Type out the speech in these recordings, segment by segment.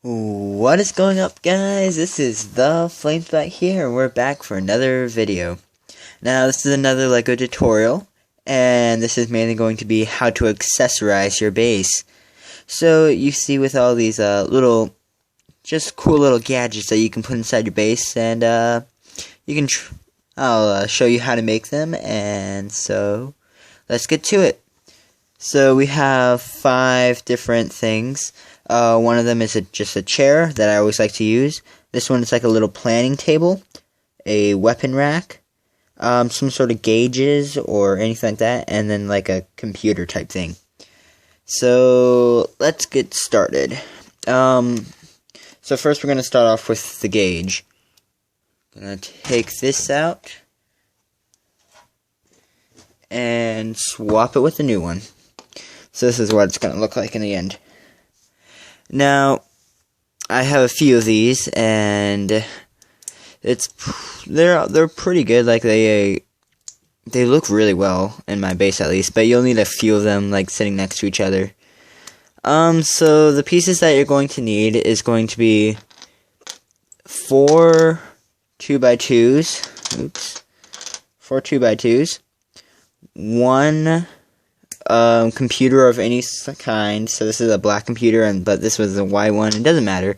What is going up, guys? This is the Flamespot here, and we're back for another video. Now, this is another LEGO tutorial, and this is mainly going to be how to accessorize your base. So, you see with all these just cool little gadgets that you can put inside your base, and I'll show you how to make them, and so, let's get to it. So, we have 5 different things. One of them is just a chair that I always like to use. This one is like a little planning table, a weapon rack, some sort of gauges or anything like that, and then like a computer type thing. So let's get started. So first we're going to start off with the gauge. I'm going to take this out and swap it with a new one. So this is what it's going to look like in the end. Now, I have a few of these, and they're pretty good. Like they look really well in my base, at least. But you'll need a few of them, like sitting next to each other. So the pieces that you're going to need is going to be 4 2x2s. Oops, 4 2x2s. 1 computer of any kind. So this is a black computer, but this was a white one. It doesn't matter.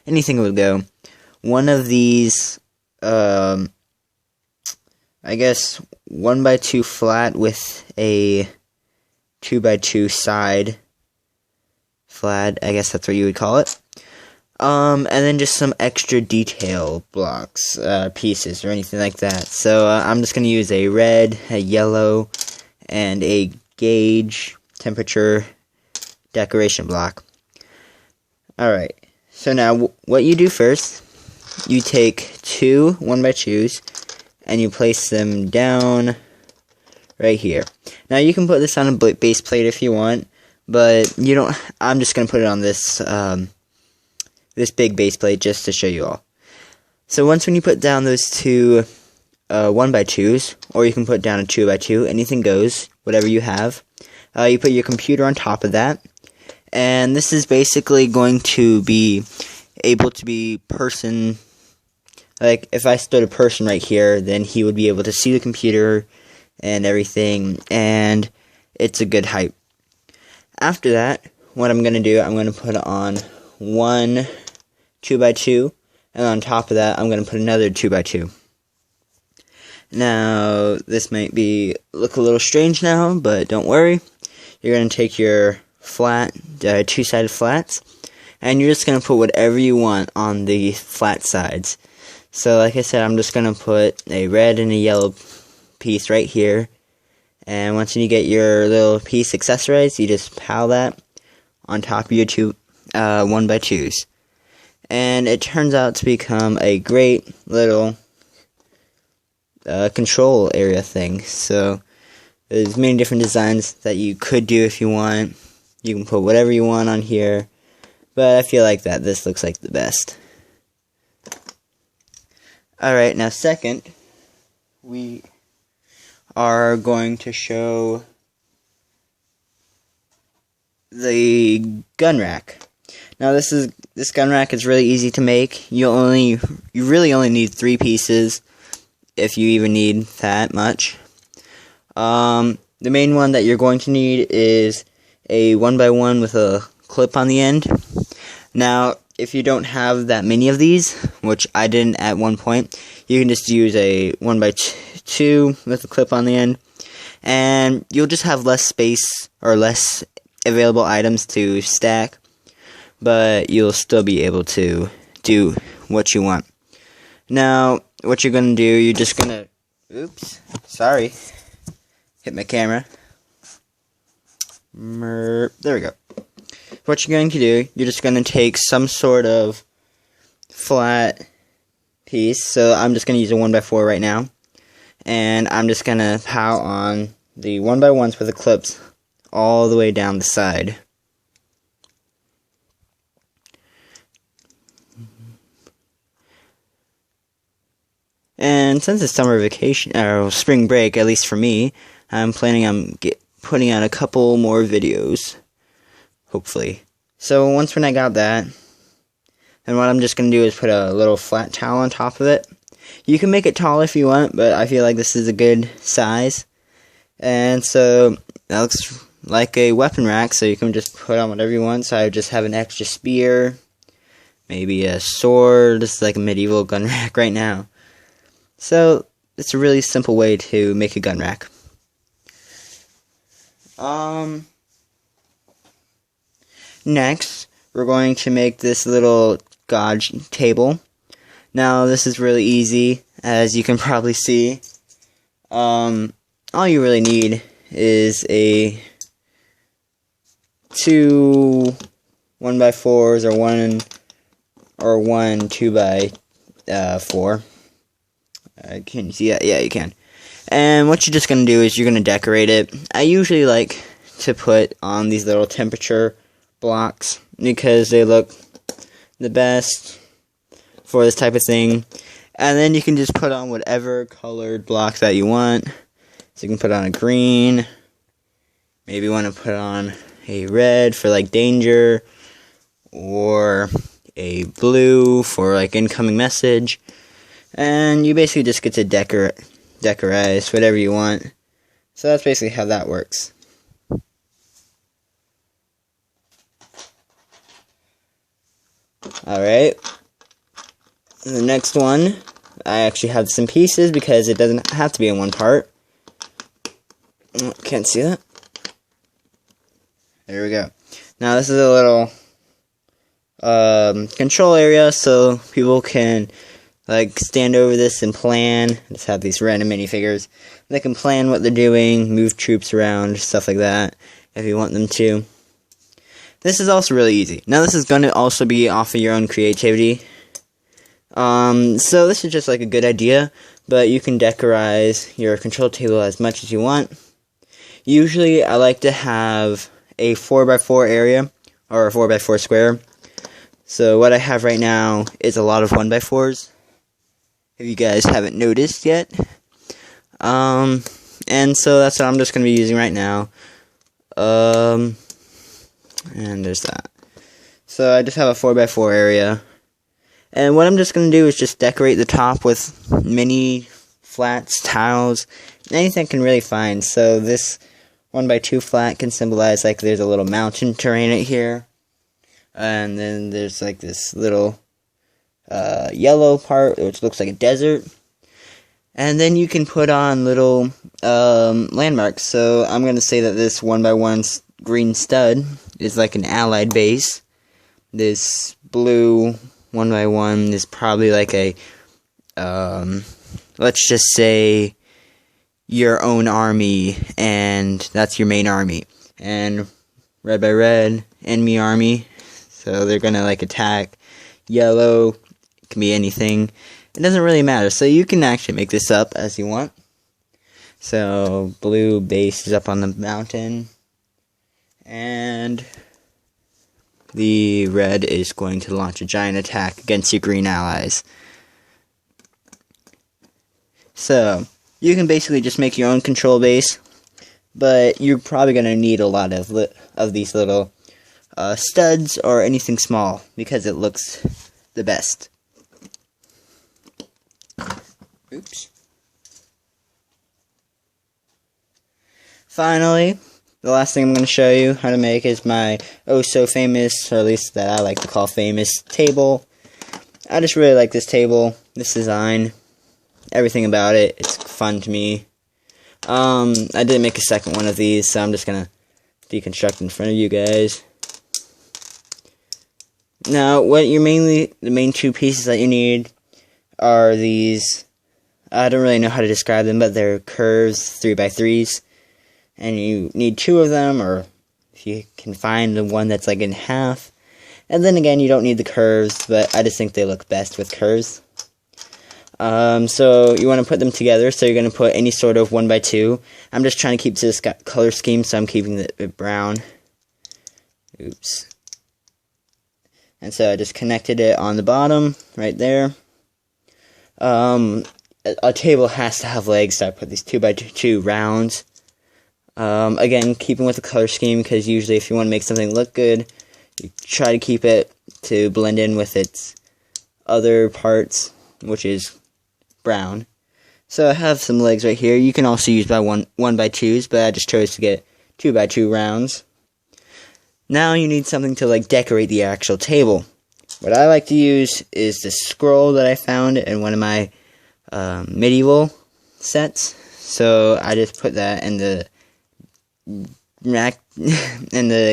Anything would go. One of these, I guess 1x2 flat with a 2x2 side flat. I guess that's what you would call it. And then just some extra detail blocks, pieces, or anything like that. So I'm just gonna use a red, a yellow, and a gauge temperature decoration block. Alright, so now what you do first, you take 2 1x2s and you place them down right here. Now you can put this on a base plate if you want, but you don't. I'm just going to put it on this this big base plate just to show you all. So when you put down those 2 1x2s, or you can put down a 2x2, anything goes, whatever you have. You put your computer on top of that, and this is basically going to be able to be person, like if I stood a person right here, then he would be able to see the computer and everything, and it's a good height. After that, what I'm going to do, I'm going to put on 1 2x2, and on top of that, I'm going to put another 2x2. Now, this might look a little strange now, but don't worry. You're going to take your flat, 2-sided flats, and you're just going to put whatever you want on the flat sides. So, like I said, I'm just going to put a red and a yellow piece right here. And once you get your little piece accessorized, you just pile that on top of your 2 1x2s. And it turns out to become a great little control area thing. So there's many different designs that you could do if you want. You can put whatever you want on here, but I feel like this looks like the best. Alright, now second, we are going to show the gun rack. Now this gun rack is really easy to make. You really only need 3 pieces, if you even need that much. The main one that you're going to need is a 1x1 with a clip on the end. Now, if you don't have that many of these, which I didn't at one point, you can just use a 1x2 with a clip on the end, and you'll just have less space or less available items to stack, but you'll still be able to do what you want. Now, what you're going to do, you're just going to, oops, sorry, hit my camera. There we go. What you're going to do, you're just going to take some sort of flat piece. So I'm just going to use a 1x4 right now. And I'm just going to pile on the 1x1s with the clips all the way down the side. And since it's summer vacation, or spring break, at least for me, I'm planning on putting out a couple more videos, hopefully. So when I got that, And what I'm just going to do is put a little flat towel on top of it. You can make it tall if you want, but I feel like this is a good size. And so that looks like a weapon rack, so you can just put on whatever you want. So I just have an extra spear, maybe a sword. This is like a medieval gun rack right now. So it's a really simple way to make a gun rack. Next, we're going to make this little god table. Now, this is really easy, as you can probably see. All you really need is a 2 1x4s or one 2x4. Can you see that? Yeah, you can. And what you're just going to do is you're going to decorate it. I usually like to put on these little temperature blocks because they look the best for this type of thing. And then you can just put on whatever colored blocks that you want. So you can put on a green. Maybe you want to put on a red for like danger. Or a blue for like incoming message. And you basically just get to decorize whatever you want. So that's basically how that works. Alright. The next one, I actually have some pieces because it doesn't have to be in one part. Can't see that. There we go. Now this is a little control area so people can like stand over this and plan. Just have these random minifigures. They can plan what they're doing, move troops around, stuff like that, if you want them to. This is also really easy. Now this is going to also be off of your own creativity. So this is just like a good idea, but you can decorize your control table as much as you want. Usually I like to have a 4x4 area, or a 4x4 square. So what I have right now is a lot of 1x4s. If you guys haven't noticed yet. And so that's what I'm just going to be using right now. And there's that. So I just have a 4x4 area. And what I'm just going to do is just decorate the top with mini flats, tiles, anything I can really find. So this 1x2 flat can symbolize like there's a little mountain terrain right here. And then there's like this little yellow part which looks like a desert. And then you can put on little landmarks. So I'm going to say that this 1x1 green stud is like an allied base. This blue 1x1 is probably like a, let's just say, your own army, and that's your main army. And red by red, enemy army. So they're gonna like attack. Yellow, it can be anything. It doesn't really matter. So you can actually make this up as you want. So blue base is up on the mountain. And the red is going to launch a giant attack against your green allies. So you can basically just make your own control base. But you're probably going to need a lot of these little studs or anything small because it looks the best. Oops. Finally, the last thing I'm going to show you how to make is my oh-so-famous, or at least that I like to call famous, table. I just really like this table, this design, everything about it. It's fun to me. I did make a second one of these, so I'm just going to deconstruct in front of you guys. Now, the main two pieces that you need are these. I don't really know how to describe them, but they're curves 3x3s. And you need two of them, or if you can find the one that's like in half. And then again, you don't need the curves, but I just think they look best with curves. So you want to put them together, so you're going to put any sort of 1x2. I'm just trying to keep to this color scheme, so I'm keeping it brown. Oops. And so I just connected it on the bottom, right there. A table has to have legs, so I put these 2x2 rounds. Again, keeping with the color scheme, because usually if you want to make something look good, you try to keep it to blend in with its other parts, which is brown. So I have some legs right here. You can also use by 1x2s, but I just chose to get 2x2 rounds. Now you need something to like decorate the actual table. What I like to use is the scroll that I found in one of my medieval sets. So I just put that in the rack in the